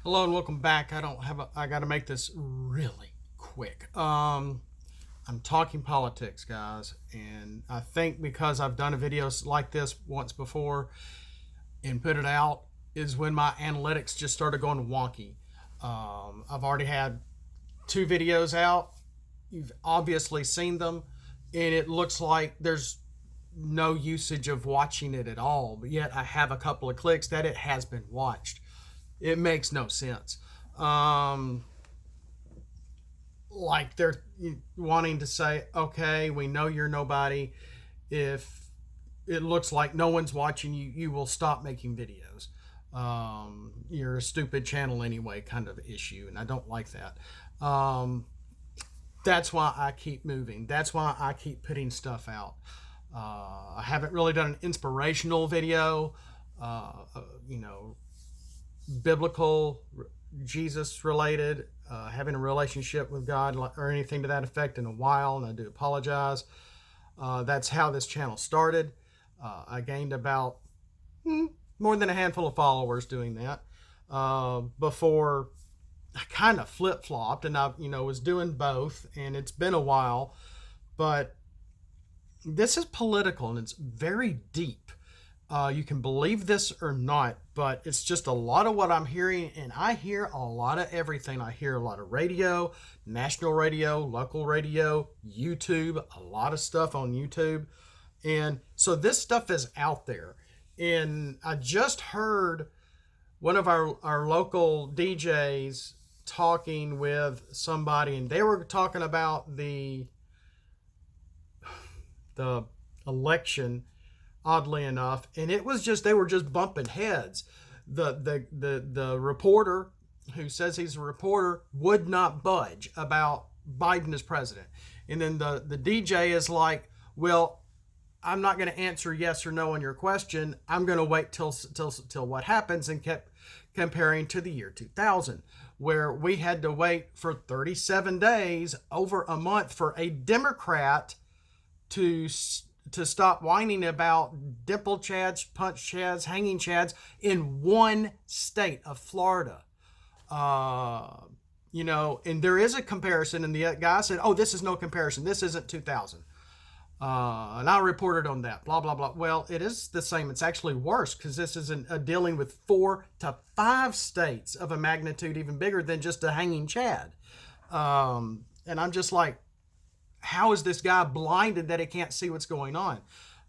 Hello and welcome back. I got to make this really quick. I'm talking politics, guys, and I think because I've done a video like this once before and put it out is when my analytics just started going wonky. I've already had two videos out. You've obviously seen them, and it looks like there's no usage of watching it at all, but yet I have a couple of clicks that it has been watched. It makes no sense. Um, like they're wanting to say, okay, we know you're nobody. If it looks like no one's watching you, you will stop making videos. You're a stupid channel anyway, kind of issue, and I don't like that. That's why I keep moving. That's why I keep putting stuff out. I haven't really done an inspirational video, you know, biblical, Jesus related, having a relationship with God or anything to that effect in a while, and I do apologize. That's how this channel started. I gained about more than a handful of followers doing that. Before I kind of flip flopped, and I, was doing both, and it's been a while, but this is political and it's very deep. You can believe this or not, but it's just a lot of what I'm hearing, and I hear a lot of everything. I hear a lot of radio, national radio, local radio, YouTube, a lot of stuff on YouTube. And so this stuff is out there. And I just heard one of our local DJs talking with somebody, and they were talking about the election, oddly enough, and it was just, they were just bumping heads. The reporter, who says he's a reporter, would not budge about Biden as president. And then the DJ is like, well, I'm not going to answer yes or no on your question. I'm going to wait till what happens, and kept comparing to the year 2000, where we had to wait for 37 days, over a month, for a Democrat to stop whining about dimple chads, punch chads, hanging chads in one state of Florida. And there is a comparison, and the guy said, oh, this is no comparison. This isn't 2000. And I reported on that, blah, blah, blah. Well, it is the same. It's actually worse, because this is dealing with 4 to 5 states of a magnitude even bigger than just a hanging chad. And I'm just like, how is this guy blinded that he can't see what's going on?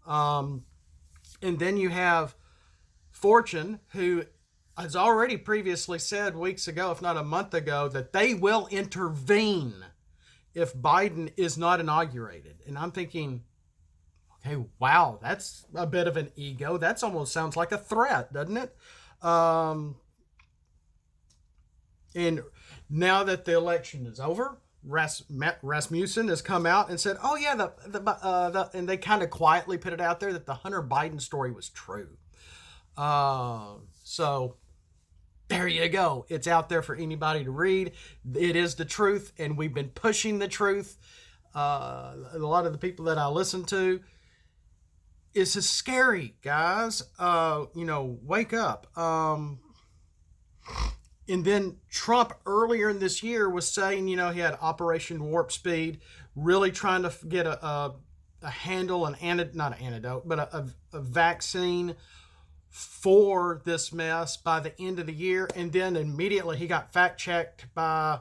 And then you have Fortune, who has already previously said weeks ago, if not a month ago, that they will intervene if Biden is not inaugurated. And I'm thinking, okay, wow, that's a bit of an ego. That's almost sounds like a threat, doesn't it? And now that the election is over, Rasmussen has come out and said, oh yeah, and they kind of quietly put it out there that the Hunter Biden story was true. So there you go. It's out there for anybody to read. It is the truth, and we've been pushing the truth. A lot of the people that I listen to, it's just scary, guys. Wake up. And then Trump earlier in this year was saying, he had Operation Warp Speed, really trying to get a handle, not an antidote, but a vaccine for this mess by the end of the year. And then immediately he got fact checked by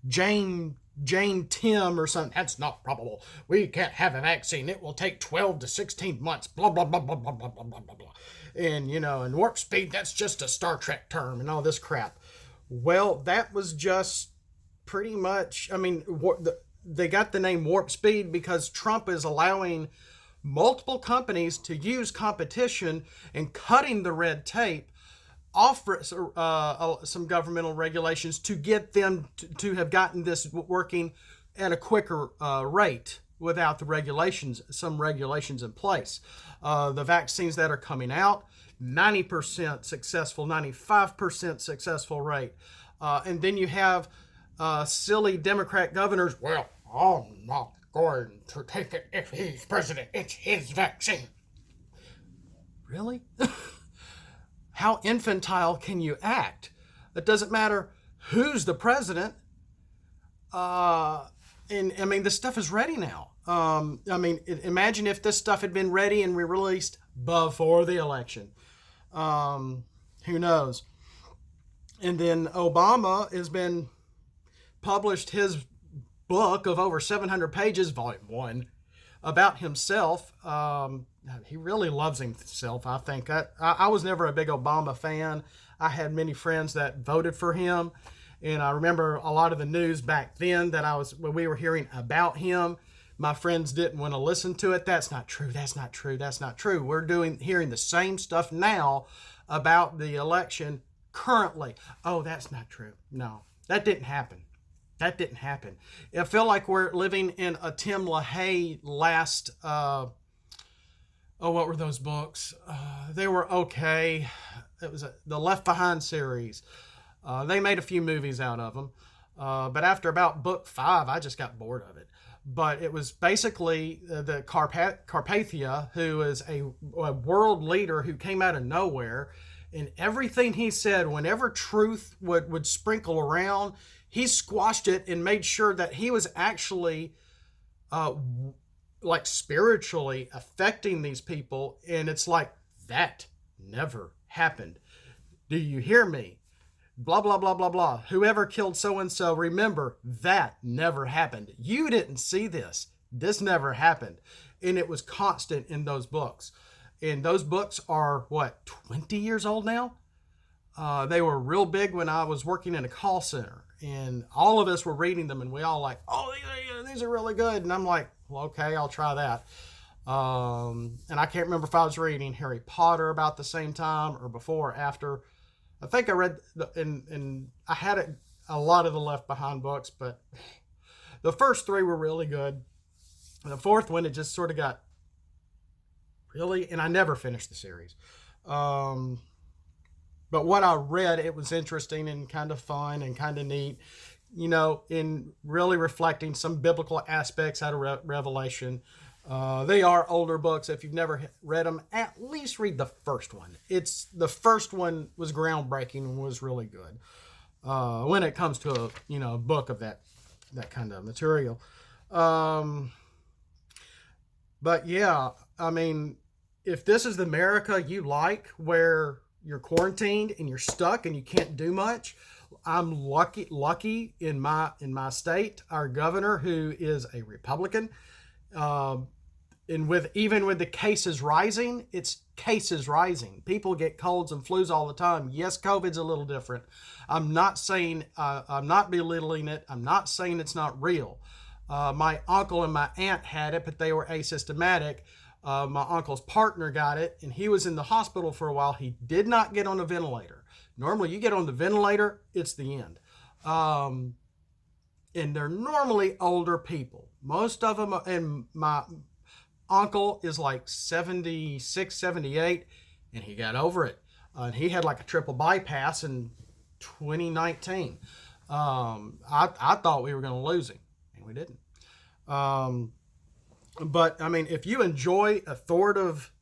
Jane Tim or something. That's not probable. We can't have a vaccine. It will take 12 to 16 months. Blah, blah, blah, blah, blah, blah, blah, blah, blah. And, and warp speed, that's just a Star Trek term and all this crap. Well, that was just pretty much, they got the name warp speed because Trump is allowing multiple companies to use competition and cutting the red tape, offer some governmental regulations to get them to have gotten this working at a quicker rate without some regulations in place. The vaccines that are coming out, 90% successful, 95% successful rate. And then you have silly Democrat governors, well, I'm not going to take it if he's president. It's his vaccine. Really? How infantile can you act? It doesn't matter who's the president. And I mean, this stuff is ready now. I mean, imagine if this stuff had been ready and we released before the election. Who knows? And then Obama has been published his book of over 700 pages, volume 1, about himself. He really loves himself, I think. I was never a big Obama fan. I had many friends that voted for him. And I remember a lot of the news back then when we were hearing about him. My friends didn't want to listen to it. That's not true. That's not true. That's not true. We're hearing the same stuff now about the election currently. Oh, that's not true. No, that didn't happen. That didn't happen. I feel like we're living in a Tim LaHaye last, what were those books? They were okay. It was the Left Behind series. They made a few movies out of them. But after about book 5, I just got bored of it. But it was basically the Carpathia, who is a world leader who came out of nowhere. And everything he said, whenever truth would sprinkle around, he squashed it and made sure that he was actually like spiritually affecting these people. And it's like, that never happened. Do you hear me? Blah, blah, blah, blah, blah. Whoever killed so-and-so, remember, that never happened. You didn't see this. This never happened. And it was constant in those books. And those books are, 20 years old now? They were real big when I was working in a call center. And all of us were reading them, and we all like, oh, these are really good. And I'm like, well, okay, I'll try that. And I can't remember if I was reading Harry Potter about the same time or before or after. I think I read, and I had a lot of the Left Behind books, but the first 3 were really good. And the 4th one, it just sort of got really, and I never finished the series. But what I read, it was interesting and kind of fun and kind of neat, in really reflecting some biblical aspects out of Revelation. They are older books. If you've never read them, at least read the first one. The first one was groundbreaking and was really good when it comes to a book of that kind of material. But yeah, I mean, if this is the America you like, where you're quarantined and you're stuck and you can't do much, I'm lucky in my state. Our governor, who is a Republican, and even with the cases rising, it's cases rising. People get colds and flus all the time. Yes, COVID's a little different. I'm not belittling it. I'm not saying it's not real. My uncle and my aunt had it, but they were asymptomatic. My uncle's partner got it, and he was in the hospital for a while. He did not get on a ventilator. Normally, you get on the ventilator, it's the end. And they're normally older people. Most of them, and my uncle is like 76, 78, and he got over it. And he had like a triple bypass in 2019. I thought we were going to lose him, and we didn't. But I mean, if you enjoy authoritative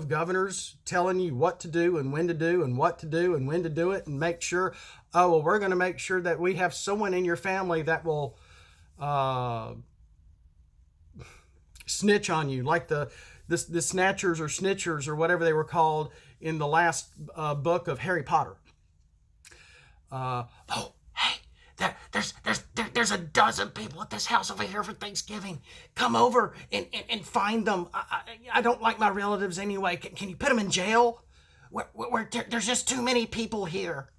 governors telling you what to do and when to do and what to do and when to do it, and make sure, we're going to make sure that we have someone in your family that will snitch on you, like the snatchers or snitchers or whatever they were called in the last book of Harry Potter. There's a dozen people at this house over here for Thanksgiving. Come over and find them. I don't like my relatives anyway. Can you put them in jail? There's just too many people here.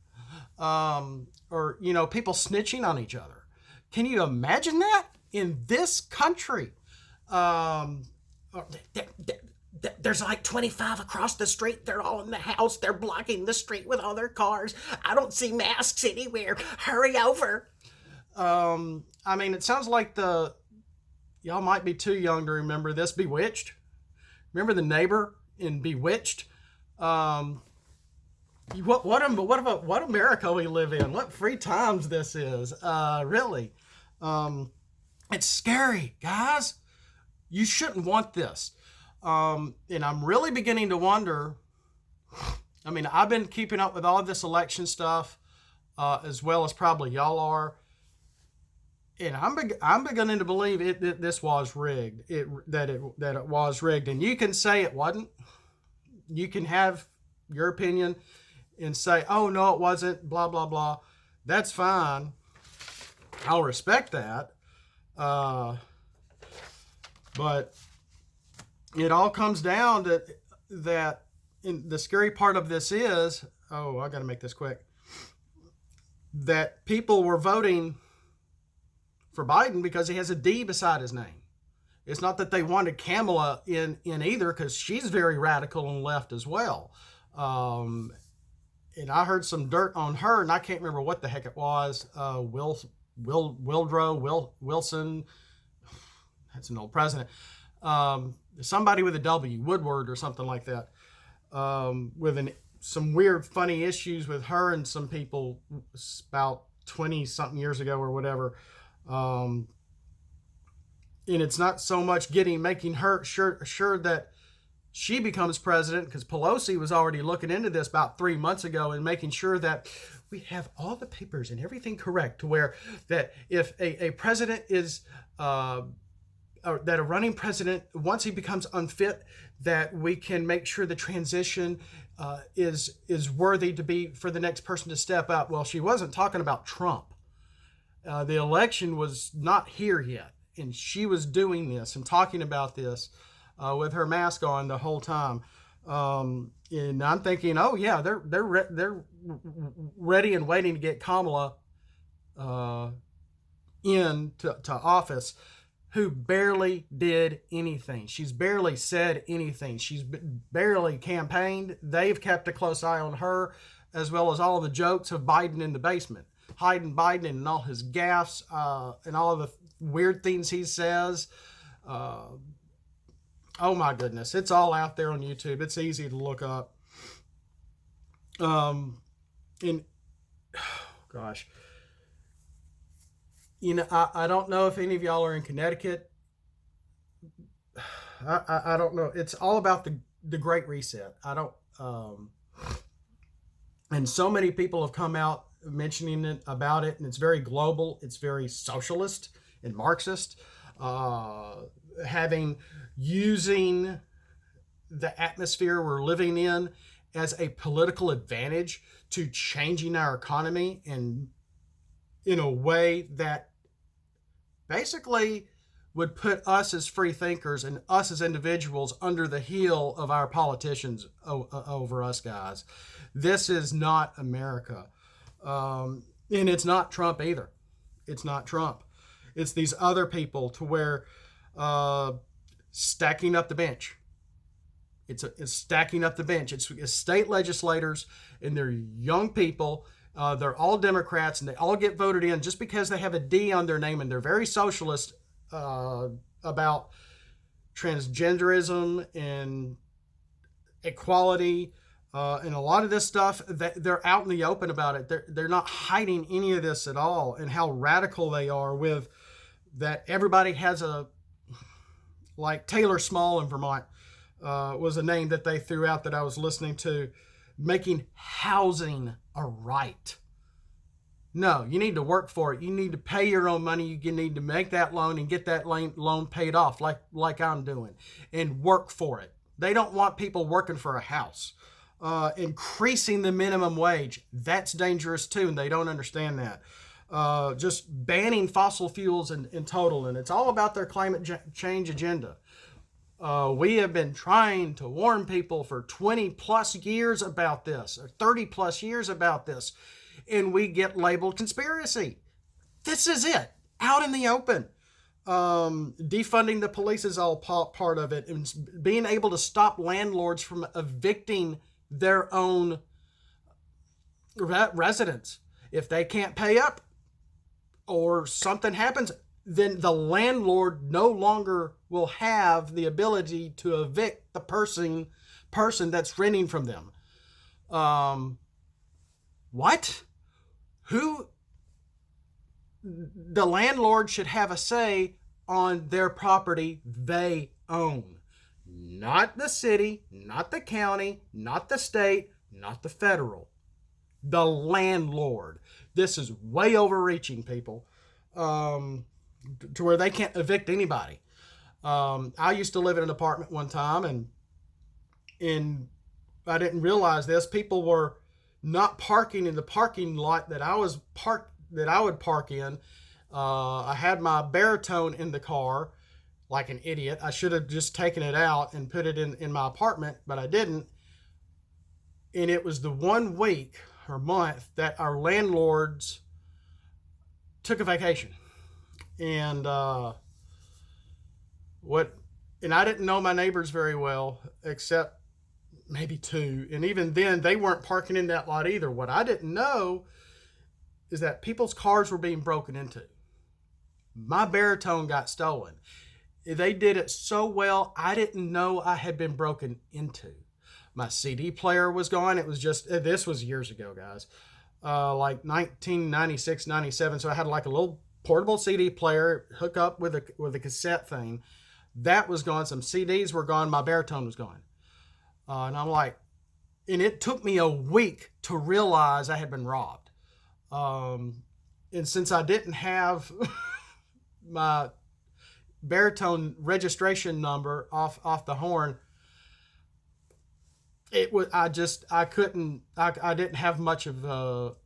Or people snitching on each other. Can you imagine that in this country? There's like 25 across the street. They're all in the house. They're blocking the street with all their cars. I don't see masks anywhere. Hurry over. I mean, it sounds like y'all might be too young to remember this. Bewitched. Remember the neighbor in Bewitched? What America we live in? What free times this is? Really. It's scary, guys. You shouldn't want this. And I'm really beginning to wonder. I mean, I've been keeping up with all of this election stuff, as well as probably y'all are. And I'm beginning to believe that this was rigged. That it was rigged, and you can say it wasn't. You can have your opinion and say, "Oh no, it wasn't." Blah blah blah. That's fine. I'll respect that. But it all comes down to that. And the scary part of this is, oh, I got to make this quick. That people were voting for Biden because he has a D beside his name. It's not that they wanted Kamala in either, because she's very radical and left as well. And I heard some dirt on her, and I can't remember what the heck it was. Wilson, that's an old president. Somebody with a W, Woodward or something like that, with some weird, funny issues with her and some people about 20-something years ago or whatever. And it's not so much making her sure that she becomes president, because Pelosi was already looking into this about 3 months ago and making sure that we have all the papers and everything correct, to where that if a president is, or that a running president, once he becomes unfit, that we can make sure the transition is worthy to be for the next person to step up. Well, she wasn't talking about Trump. The election was not here yet, and she was doing this and talking about this with her mask on the whole time. And I'm thinking, oh yeah, they're ready and waiting to get Kamala into office, who barely did anything. She's barely said anything. She's barely campaigned. They've kept a close eye on her, as well as all of the jokes of Biden in the basement, hiding Biden and all his gaffes, and all of the weird things he says. Oh my goodness, it's all out there on YouTube. It's easy to look up. And gosh, you know, I don't know if any of y'all are in Connecticut. I don't know. It's all about the Great Reset. I don't. And so many people have come out mentioning about it, and it's very global. It's very socialist and Marxist, using the atmosphere we're living in as a political advantage to changing our economy, and in a way that basically would put us as free thinkers and us as individuals under the heel of our politicians over us guys. This is not America. And it's not Trump either. It's not Trump. It's these other people, to where stacking up the bench. It's stacking up the bench. It's state legislators, and they're young people. They're all Democrats, and they all get voted in just because they have a D on their name, and they're very socialist about transgenderism and equality, and a lot of this stuff. That they're out in the open about it. They're not hiding any of this at all, and how radical they are with that. Everybody has like Taylor Small in Vermont was a name that they threw out that I was listening to, making housing a right. No, you need to work for it. You need to pay your own money. You need to make that loan and get that loan paid off, like I'm doing, and work for it. They don't want people working for a house. Increasing the minimum wage, that's dangerous too, and they don't understand that. Just banning fossil fuels in total, and it's all about their climate change agenda. We have been trying to warn people for 20 plus years about this, or 30 plus years about this, and we get labeled conspiracy. This is it, out in the open. Defunding the police is all part of it, and being able to stop landlords from evicting their own residents. If they can't pay up or something happens, then the landlord no longer will have the ability to evict the person that's renting from them. What? Who? The landlord should have a say on their property they own, Not the city, not the county, not the state, not the federal. The landlord. This is way overreaching, people, to where they can't evict anybody. I used to live in an apartment one time, and I didn't realize this. People were not parking in the parking lot that I would park in. I had my baritone in the car like an idiot. I should have just taken it out and put it in my apartment, but I didn't. And it was the 1 week or month that our landlords took a vacation. And I didn't know my neighbors very well, except maybe 2. And even then, they weren't parking in that lot either. What I didn't know is that people's cars were being broken into. My baritone got stolen. They did it so well, I didn't know I had been broken into. My CD player was gone. It was just, this was years ago, guys. Like 1996, 97. So I had like a little portable CD player, hook up with a cassette thing. That was gone. Some CDs were gone. My baritone was gone. And I'm like, and it took me a week to realize I had been robbed. And since I didn't have my baritone registration number off the horn, it was, I didn't have much of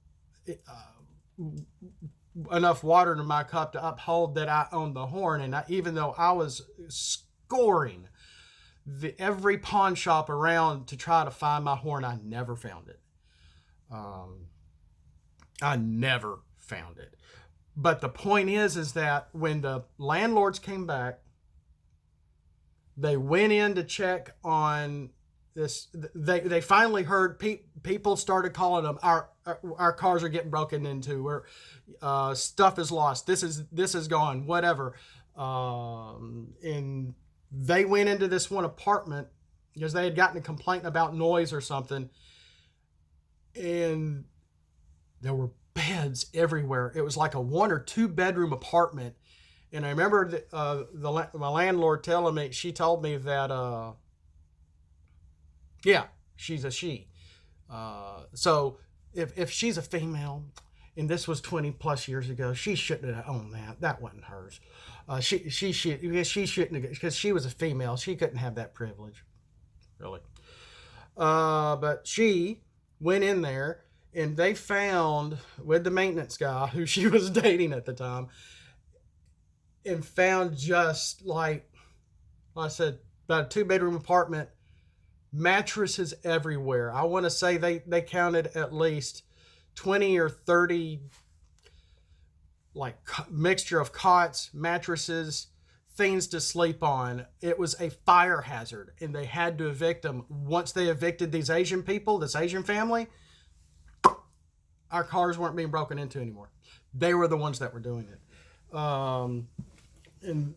enough water in my cup to uphold that I owned the horn. And even though I was scoring every pawn shop around to try to find my horn, I never found it. I never found it. But the point is that when the landlords came back, they went in to check on this. They finally heard people started calling them, our cars are getting broken into, or stuff is lost. This is gone, whatever. And they went into this one apartment because they had gotten a complaint about noise or something, and there were beds everywhere. It was like a 1 or 2 bedroom apartment. And I remember my landlord telling me, she told me that, yeah, she's a she. So if she's a female, and this was 20 plus years ago, she shouldn't have owned that. That wasn't hers. She shouldn't have, because she was a female. She couldn't have that privilege, really. But she went in there, and they found, with the maintenance guy who she was dating at the time, and found just like I said, about a 2-bedroom apartment, mattresses everywhere. I want to say they counted at least 20 or 30 like mixture of cots, mattresses, things to sleep on. It was a fire hazard, and they had to evict them. Once they evicted these Asian people, this Asian family, our cars weren't being broken into anymore. They were the ones that were doing it. And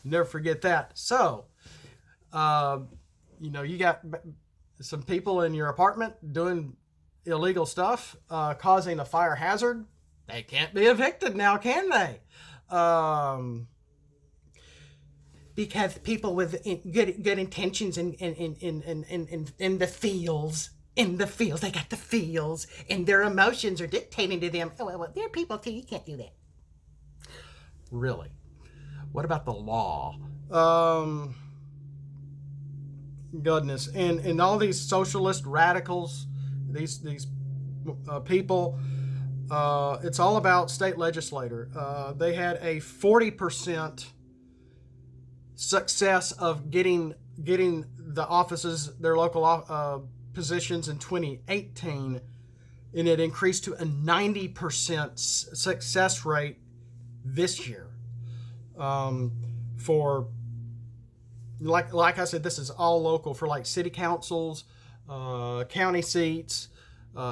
never forget that. So, you got some people in your apartment doing illegal stuff, causing a fire hazard. They can't be evicted now, can they? Because people with good intentions in the fields. In the fields, they got the feels, and their emotions are dictating to them. Oh, well, they're people too. You can't do that. Really? What about the law? Goodness, and all these socialist radicals, these people. It's all about state legislator. They had a 40% success of getting the offices, their local positions in 2018, and it increased to a 90% success rate this year. For like I said, this is all local, for like city councils, county seats,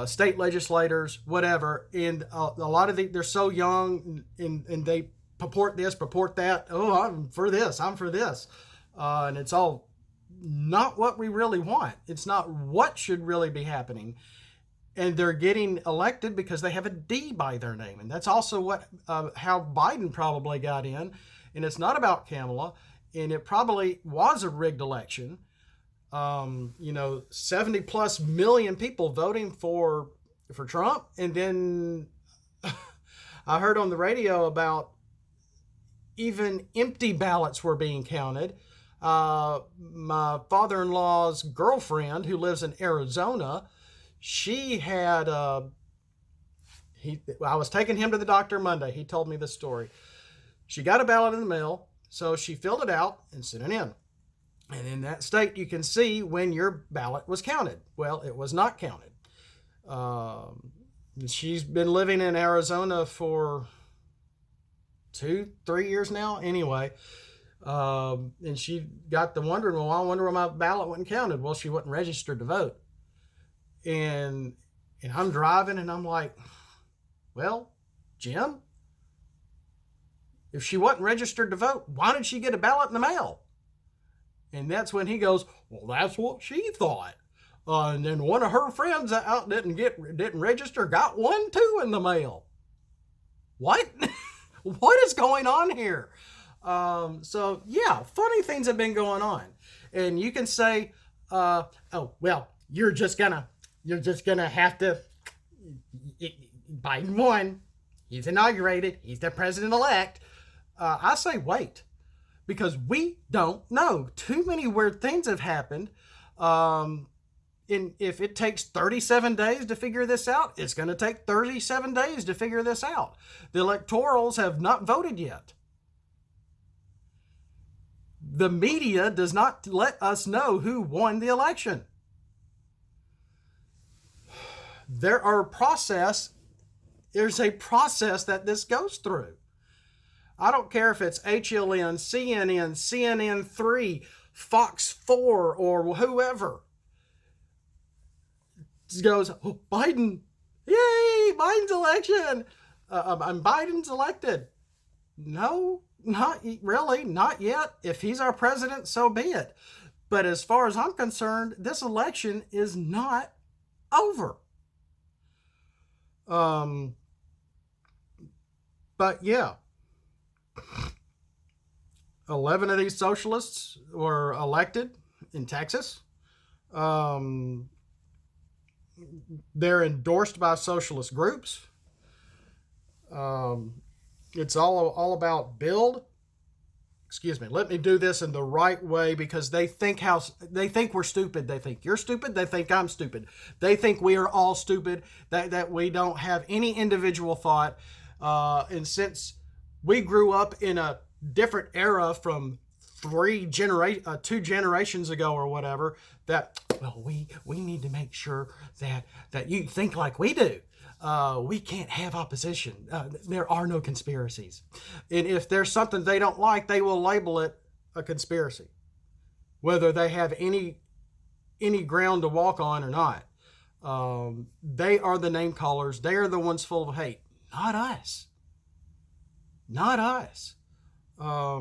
state legislators, whatever. And a lot of they're so young, and they purport this, purport that. Oh, I'm for this. And it's all not what we really want. It's not what should really be happening. And they're getting elected because they have a D by their name. And that's also how Biden probably got in. And it's not about Kamala. and it probably was a rigged election. 70 plus million people voting for Trump. And then I heard on the radio about even empty ballots were being counted. My father-in-law's girlfriend, who lives in Arizona, she had, I was taking him to the doctor Monday. He told me this story. She got a ballot in the mail, so she filled it out and sent it in. And in that state, you can see when your ballot was counted. Well, it was not counted. She's been living in Arizona for 2-3 years now anyway. And she got to wondering, well, I wonder why my ballot wasn't counted. Well, she wasn't registered to vote. And I'm driving and I'm like, well, Jim, if she wasn't registered to vote, why did she get a ballot in the mail? And that's when he goes, well, that's what she thought. And then one of her friends out didn't register, got one too in the mail. What? What is going on here? So yeah, funny things have been going on. And you can say, oh, well, you're just gonna have to, Biden won. He's inaugurated. He's the president-elect. I say wait, because we don't know. Too many weird things have happened. If it takes 37 days to figure this out, it's going to take 37 days to figure this out. The electorals have not voted yet. The media does not let us know who won the election. There's a process that this goes through. I don't care if it's HLN, CNN, CNN3, Fox 4, or whoever. It goes, oh, Biden, yay, Biden's election. Biden's elected. No, not really, not yet. If he's our president, so be it. But as far as I'm concerned, this election is not over. But yeah, 11 of these socialists were elected in Texas. They're endorsed by socialist groups. It's all about build. Excuse me. Let me do this in the right way, because they think we're stupid. They think you're stupid. They think I'm stupid. They think we are all stupid. That we don't have any individual thought. And since we grew up in a different era from 2 generations ago or whatever, that, well, we need to make sure that you think like we do. We can't have opposition. There are no conspiracies. And if there's something they don't like, they will label it a conspiracy, whether they have any ground to walk on or not. They are the name callers. They are the ones full of hate. Not us. Not us. I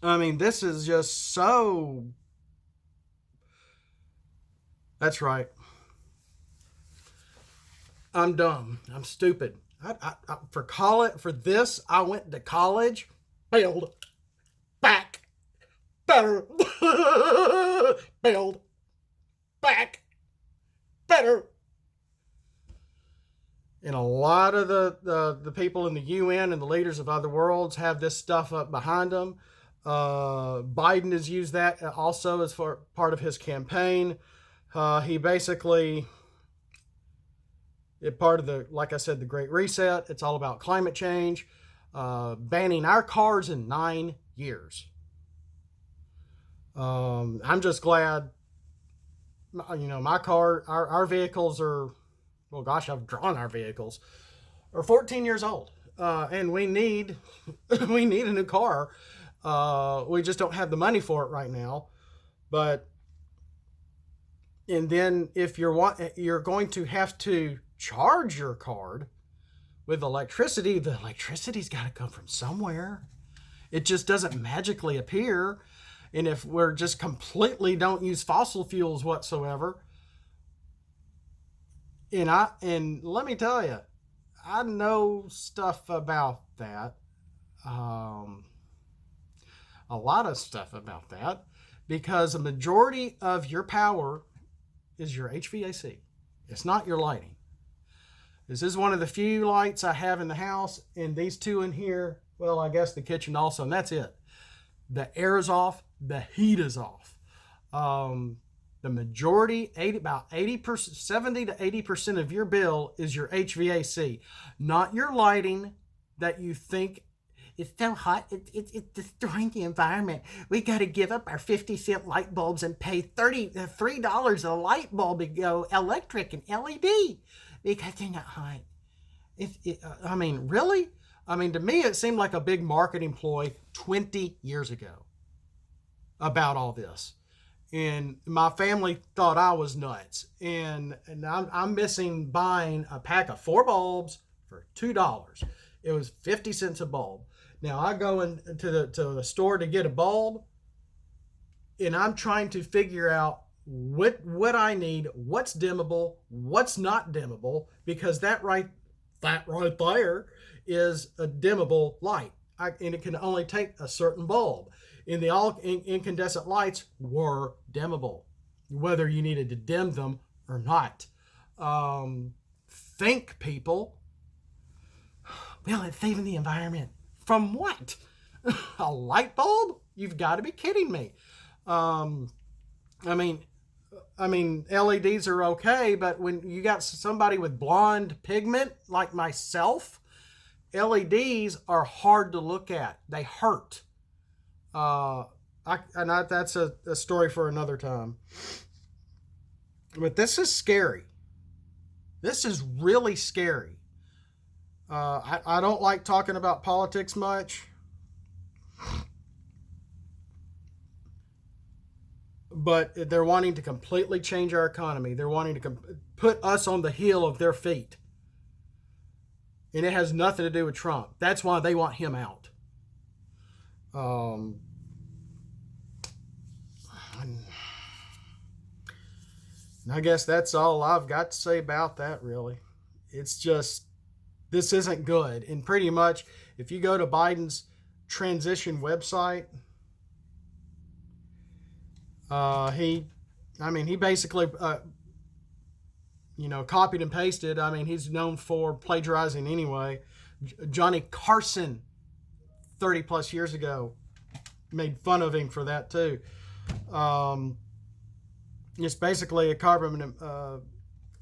mean, this is just so... That's right. I'm dumb. I'm stupid. For this, I went to college, build, back, better, build, back, better. And a lot of the people in the UN and the leaders of other worlds have this stuff up behind them. Biden has used that also as for part of his campaign. He basically... part of the, like I said, the Great Reset. It's all about climate change, banning our cars in 9 years. I'm just glad, my car, our vehicles are, well, gosh, I've drawn our vehicles, are 14 years old. And we need a new car. We just don't have the money for it right now. And then if you're going to have to charge your card with electricity, the electricity's got to come from somewhere. It just doesn't magically appear. And if we're just completely don't use fossil fuels whatsoever, and let me tell you, I know stuff about that. a lot of stuff about that, because a majority of your power is your HVAC. It's not your lighting. This is one of the few lights I have in the house, and these two in here, well, I guess the kitchen also, and that's it. The air is off, the heat is off. The majority, about 80%, 70 to 80% of your bill is your HVAC, not your lighting that you think it's so hot, it's destroying the environment. We got to give up our 50-cent light bulbs and pay $3 a light bulb to go electric and LED because they're not hot. I mean, really? I mean, to me, it seemed like a big marketing ploy 20 years ago about all this. And my family thought I was nuts. And I'm missing buying a pack of 4 bulbs for $2. It was 50 cents a bulb. Now I go into the store to get a bulb, and I'm trying to figure out what I need, what's dimmable, what's not dimmable, because that right there is a dimmable light. And it can only take a certain bulb. And the all incandescent lights were dimmable, whether you needed to dim them or not. Think, people. Well, it's saving the environment. From what? A light bulb? You've got to be kidding me. I mean, LEDs are okay, but when you got somebody with blonde pigment like myself, LEDs are hard to look at. They hurt. That's a story for another time. But this is scary. This is really scary. I don't like talking about politics much. But they're wanting to completely change our economy. They're wanting to put us on the heel of their feet. And it has nothing to do with Trump. That's why they want him out. I guess that's all I've got to say about that, really. It's just, this isn't good. And pretty much, if you go to Biden's transition website, he basically, copied and pasted. I mean, he's known for plagiarizing anyway. Johnny Carson, 30 plus years ago, made fun of him for that too. It's basically a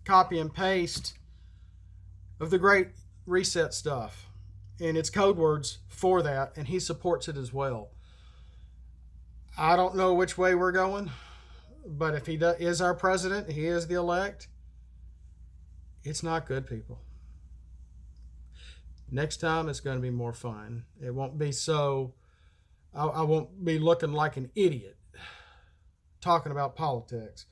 copy and paste of the Great Reset stuff, and it's code words for that, and he supports it as well. I don't know which way we're going, but if he is our president, he is the elect, it's not good, people. Next time it's going to be more fun. It won't be so, I won't be looking like an idiot talking about politics.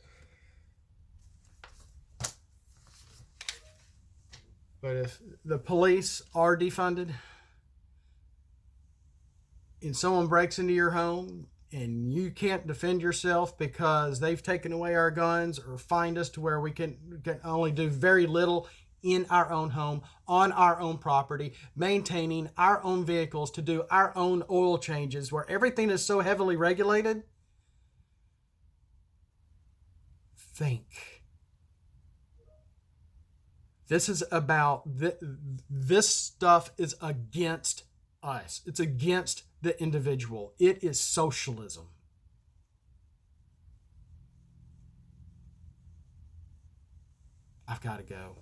But if the police are defunded and someone breaks into your home and you can't defend yourself because they've taken away our guns or fined us to where we can only do very little in our own home, on our own property, maintaining our own vehicles to do our own oil changes, where everything is so heavily regulated, think. This is about, this stuff is against us. It's against the individual. It is socialism. I've got to go.